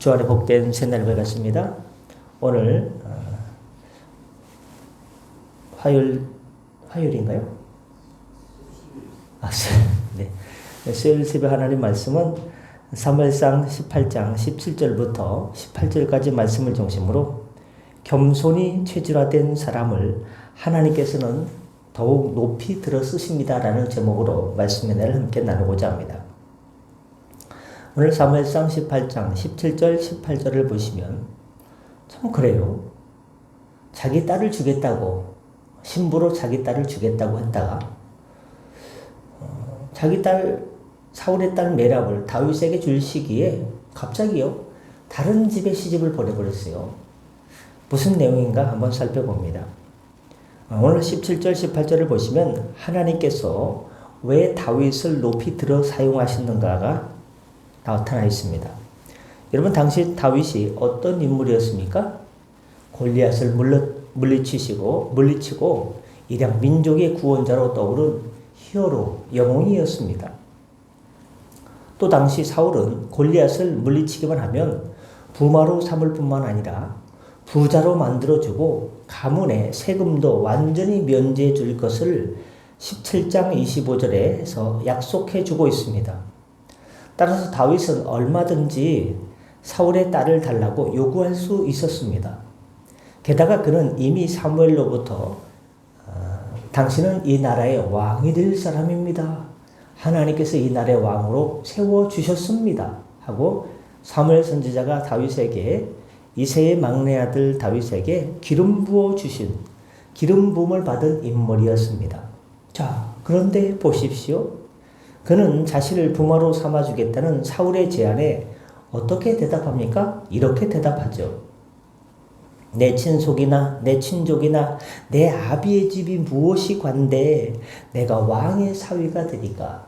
주 안에 복된 새날 밝았습니다. 오늘 화요일인가요? 네. 수요일 새벽 하나님 말씀은 사무엘상 18장 17절부터 18절까지 말씀을 중심으로 겸손이 체질화된 사람을 하나님께서는 더욱 높이 들어 쓰십니다라는 제목으로 말씀의 날을 함께 나누고자 합니다. 오늘 사무엘상 18장 17절 18절을 보시면 참 그래요. 자기 딸을 주겠다고 신부로 자기 딸을 주겠다고 했다가 자기 딸 사울의 딸 메랍을 다윗에게 줄 시기에 갑자기요 다른 집에 시집을 보내버렸어요. 무슨 내용인가 한번 살펴봅니다. 오늘 17절 18절을 보시면 하나님께서 왜 다윗을 높이 들어 사용하시는가가 나타나 있습니다. 여러분 당시 다윗이 어떤 인물이었습니까? 골리앗을 물리치고 이량 민족의 구원자로 떠오른 히어로 영웅이었습니다. 또 당시 사울은 골리앗을 물리치기만 하면 부마로 삼을 뿐만 아니라 부자로 만들어주고 가문의 세금도 완전히 면제해 줄 것을 17장 25절에서 약속해 주고 있습니다. 따라서 다윗은 얼마든지 사울의 딸을 달라고 요구할 수 있었습니다. 게다가 그는 이미 사무엘로부터 당신은 이 나라의 왕이 될 사람입니다. 하나님께서 이 나라의 왕으로 세워주셨습니다. 하고 사무엘 선지자가 다윗에게 이새의 막내 아들 다윗에게 기름 부어주신 기름 부음을 받은 인물이었습니다. 자, 그런데 보십시오. 그는 자신을 부마로 삼아주겠다는 사울의 제안에 어떻게 대답합니까? 이렇게 대답하죠. 내 친속이나 내 친족이나 내 아비의 집이 무엇이 관대 내가 왕의 사위가 되니까.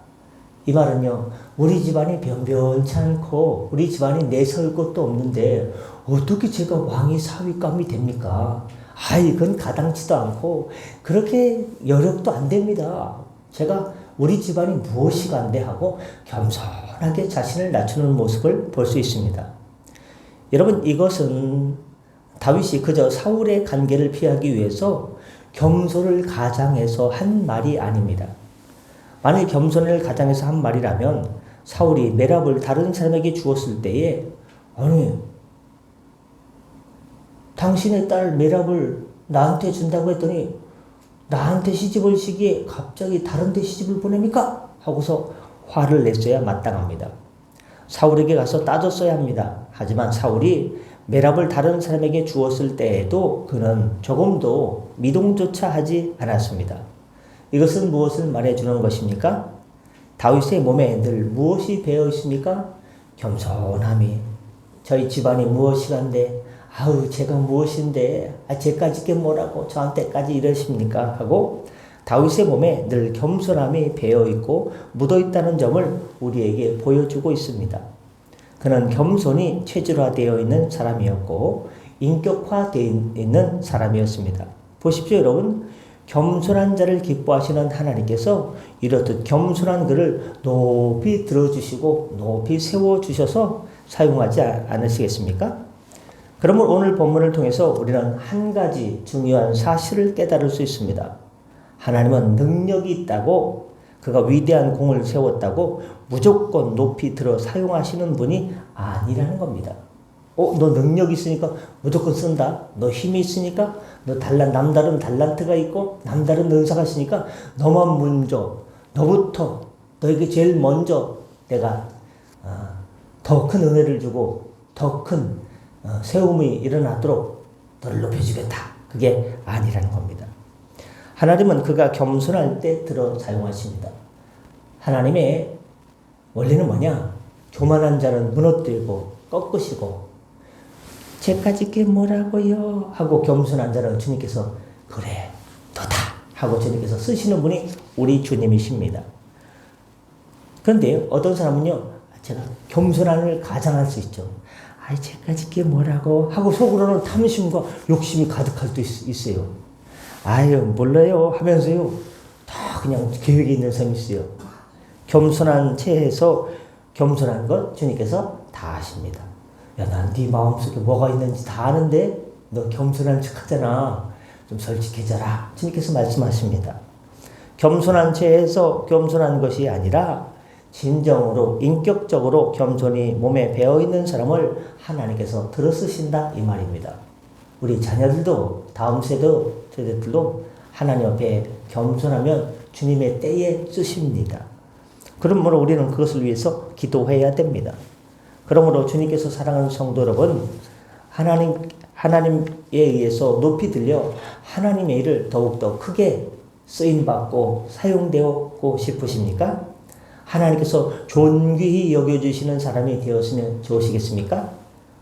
이 말은요, 우리 집안이 변변치 않고 우리 집안이 내세울 것도 없는데 어떻게 제가 왕의 사위감이 됩니까? 이건 가당치도 않고 그렇게 여력도 안 됩니다. 제가 우리 집안이 무엇이 간대하고 겸손하게 자신을 낮추는 모습을 볼 수 있습니다. 여러분 이것은 다윗이 그저 사울의 관계를 피하기 위해서 겸손을 가장해서 한 말이 아닙니다. 만일 겸손을 가장해서 한 말이라면 사울이 메랍을 다른 사람에게 주었을 때에 아니 당신의 딸 메랍을 나한테 준다고 했더니 나한테 시집을 시기에 갑자기 다른 데 시집을 보냅니까? 하고서 화를 냈어야 마땅합니다. 사울에게 가서 따졌어야 합니다. 하지만 사울이 메랍을 다른 사람에게 주었을 때에도 그는 조금도 미동조차 하지 않았습니다. 이것은 무엇을 말해주는 것입니까? 다윗의 몸에 늘 무엇이 배어 있습니까? 겸손함이. 저희 집안이 무엇이간데 제가 무엇인데 제까지 게 뭐라고 저한테까지 이러십니까? 하고 다윗의 몸에 늘 겸손함이 배어있고 묻어있다는 점을 우리에게 보여주고 있습니다. 그는 겸손이 체질화되어 있는 사람이었고 인격화되어 있는 사람이었습니다. 보십시오 여러분. 겸손한 자를 기뻐하시는 하나님께서 이렇듯 겸손한 그를 높이 들어주시고 높이 세워주셔서 사용하지 않으시겠습니까? 그러면 오늘 본문을 통해서 우리는 한 가지 중요한 사실을 깨달을 수 있습니다. 하나님은 능력이 있다고 그가 위대한 공을 세웠다고 무조건 높이 들어 사용하시는 분이 아니라는 겁니다. 너 능력이 있으니까 무조건 쓴다. 너 힘이 있으니까 너 남다른 달란트가 있고 남다른 은사가 있으니까 너만 먼저 너부터 너에게 제일 먼저 내가 더 큰 은혜를 주고 더 큰 세움이 일어나도록 너를 높여주겠다. 그게 아니라는 겁니다. 하나님은 그가 겸손할 때 들어 사용하십니다. 하나님의 원리는 뭐냐? 교만한 자는 무너뜨리고 꺾으시고 제까지 게 뭐라고요? 하고 겸손한 자는 주님께서 그래 너다 하고 주님께서 쓰시는 분이 우리 주님이십니다. 그런데 어떤 사람은요 제가 겸손함을 가장할 수 있죠. 제까지 게 뭐라고 하고 속으로는 탐심과 욕심이 가득할 때 있어요. 몰라요 하면서요 다 그냥 계획이 있는 사람이 있어요. 겸손한 채에서 겸손한 것 주님께서 다 하십니다. 야, 난 네 마음속에 뭐가 있는지 다 아는데 너 겸손한 척 하잖아. 좀 솔직해져라. 주님께서 말씀하십니다. 겸손한 채에서 겸손한 것이 아니라 진정으로 인격적으로 겸손히 몸에 배어있는 사람을 하나님께서 들어쓰신다 이 말입니다. 우리 자녀들도 다음 세대들도 하나님 앞에 겸손하면 주님의 때에 쓰십니다. 그러므로 우리는 그것을 위해서 기도해야 됩니다. 그러므로 주님께서 사랑하는 성도 여러분, 하나님에 의해서 높이 들려 하나님의 일을 더욱더 크게 쓰임받고 사용되고 싶으십니까? 하나님께서 존귀히 여겨주시는 사람이 되었으면 좋으시겠습니까?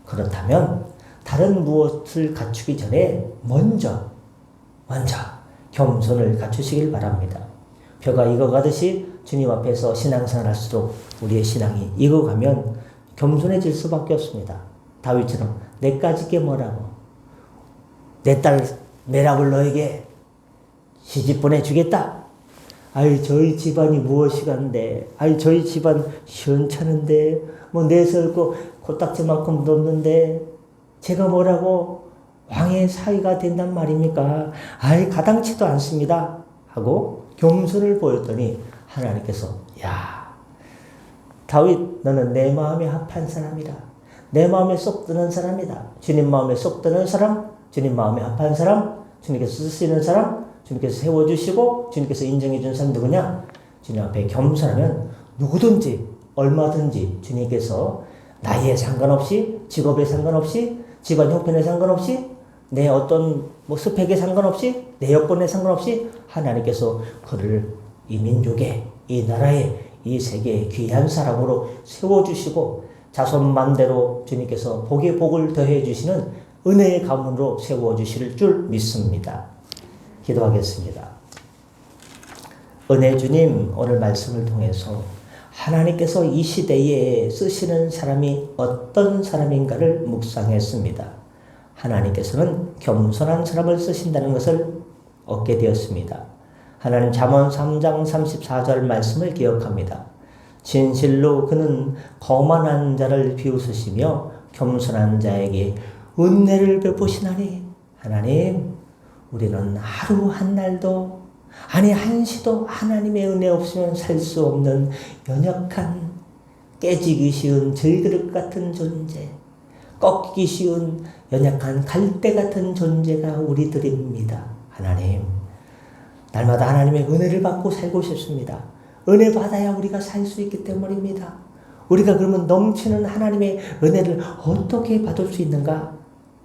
그렇다면 다른 무엇을 갖추기 전에 먼저 겸손을 갖추시길 바랍니다. 벼가 익어가듯이 주님 앞에서 신앙생활 할수록 우리의 신앙이 익어가면 겸손해질 수밖에 없습니다. 다윗처럼 내까지 게 뭐라고? 내 딸 메랍을 너에게 시집 보내주겠다. 아이 저희 집안이 무엇이간데, 아이 저희 집안 시원찮은데, 뭐 내설고 코딱지만큼도 없는데 제가 뭐라고 왕의 사위가 된단 말입니까? 아이 가당치도 않습니다. 하고 겸손을 보였더니 하나님께서 야 다윗 너는 내 마음에 합한 사람이다. 내 마음에 쏙 드는 사람이다. 주님 마음에 쏙 드는 사람, 주님 마음에 합한 사람, 주님께서 쓰시는 사람, 주님께서 세워주시고 주님께서 인정해준 사람 누구냐? 주님 앞에 겸손하면 누구든지 얼마든지 주님께서 나이에 상관없이, 직업에 상관없이, 집안 형편에 상관없이, 내 어떤 스펙에 상관없이, 내 여건에 상관없이 하나님께서 그를 이 민족에, 이 나라에, 이 세계에 귀한 사람으로 세워주시고 자손만대로 주님께서 복에 복을 더해 주시는 은혜의 가문으로 세워주실 줄 믿습니다. 기도하겠습니다. 은혜 주님, 오늘 말씀을 통해서 하나님께서 이 시대에 쓰시는 사람이 어떤 사람인가를 묵상했습니다. 하나님께서는 겸손한 사람을 쓰신다는 것을 얻게 되었습니다. 하나님 잠언 3장 34절 말씀을 기억합니다. 진실로 그는 거만한 자를 비웃으시며 겸손한 자에게 은혜를 베푸시나니. 하나님, 우리는 하루 한 날도 아니 한시도 하나님의 은혜 없으면 살 수 없는 연약한 깨지기 쉬운 질그릇 같은 존재, 꺾이기 쉬운 연약한 갈대 같은 존재가 우리들입니다. 하나님, 날마다 하나님의 은혜를 받고 살고 싶습니다. 은혜 받아야 우리가 살 수 있기 때문입니다. 우리가 그러면 넘치는 하나님의 은혜를 어떻게 받을 수 있는가?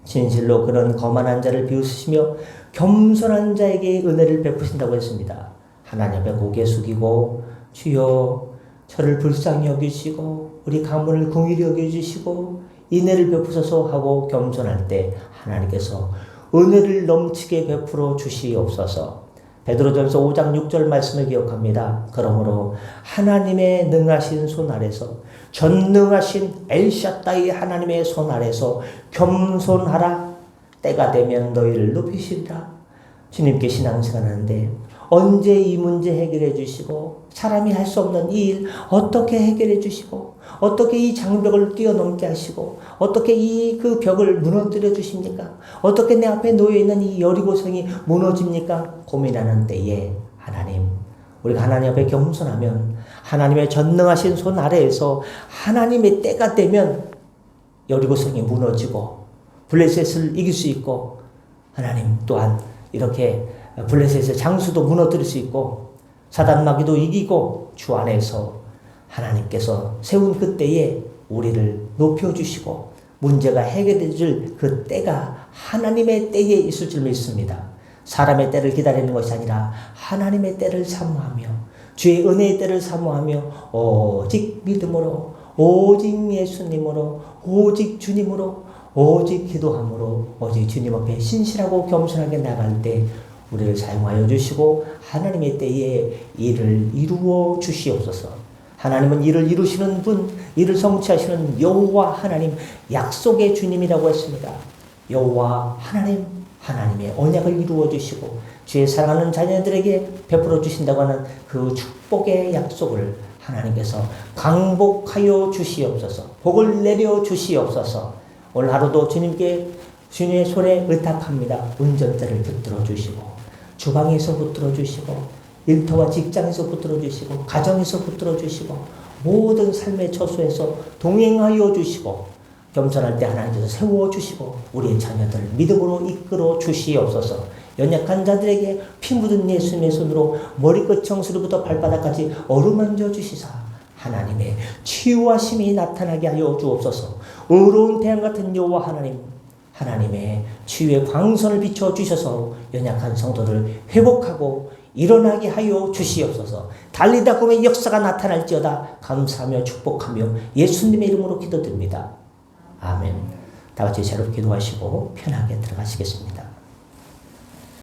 진실로 그런 거만한 자를 비웃으시며 겸손한 자에게 은혜를 베푸신다고 했습니다. 하나님 앞에 고개 숙이고 주여 저를 불쌍히 여기시고 우리 가문을 긍휼히 여겨주시고 인애를 베푸소서 하고 겸손할 때 하나님께서 은혜를 넘치게 베풀어 주시옵소서. 베드로전서 5장 6절 말씀을 기억합니다. 그러므로 하나님의 능하신 손 아래서, 전능하신 엘샤다이 하나님의 손 아래서 겸손하라. 때가 되면 너희를 높이시리라. 주님께 신앙생활 하는데 언제 이 문제 해결해 주시고, 사람이 할 수 없는 이 일 어떻게 해결해 주시고, 어떻게 이 장벽을 뛰어넘게 하시고, 어떻게 그 벽을 무너뜨려 주십니까? 어떻게 내 앞에 놓여있는 이 여리고성이 무너집니까? 고민하는 때에 하나님, 우리가 하나님 앞에 겸손하면 하나님의 전능하신 손 아래에서 하나님의 때가 되면 여리고성이 무너지고 블레셋을 이길 수 있고, 하나님 또한 이렇게 블레셋의 장수도 무너뜨릴 수 있고 사단 마귀도 이기고 주 안에서 하나님께서 세운 그때에 우리를 높여주시고 문제가 해결될 그 때가 하나님의 때에 있을 줄 믿습니다. 사람의 때를 기다리는 것이 아니라 하나님의 때를 사모하며 주의 은혜의 때를 사모하며 오직 믿음으로, 오직 예수님으로, 오직 주님으로, 오직 기도함으로, 오직 주님 앞에 신실하고 겸손하게 나갈 때 우리를 사용하여 주시고 하나님의 때에 일을 이루어 주시옵소서. 하나님은 일을 이루시는 분, 일을 성취하시는 여호와 하나님, 약속의 주님이라고 했습니다. 여호와 하나님, 하나님의 언약을 이루어 주시고 주의 사랑하는 자녀들에게 베풀어 주신다고 하는 그 축복의 약속을 하나님께서 강복하여 주시옵소서. 복을 내려 주시옵소서. 오늘 하루도 주님의 손에 의탁합니다. 운전대를 붙들어 주시고, 주방에서 붙들어 주시고, 일터와 직장에서 붙들어 주시고, 가정에서 붙들어 주시고, 모든 삶의 처소에서 동행하여 주시고, 겸손할 때 하나님께서 세워주시고, 우리의 자녀들을 믿음으로 이끌어 주시옵소서. 연약한 자들에게 피 묻은 예수님의 손으로 머리끝 정수리부터 발바닥까지 어루만져 주시사 하나님의 치유하심이 나타나게 하여 주옵소서. 의로운 태양 같은 여호와 하나님, 하나님의 치유의 광선을 비춰 주셔서 연약한 성도를 회복하고 일어나게 하여 주시옵소서. 달리다 보면 역사가 나타날지어다. 감사하며 축복하며 예수님의 이름으로 기도드립니다. 아멘. 다 같이 새롭게 기도하시고 편하게 들어가시겠습니다.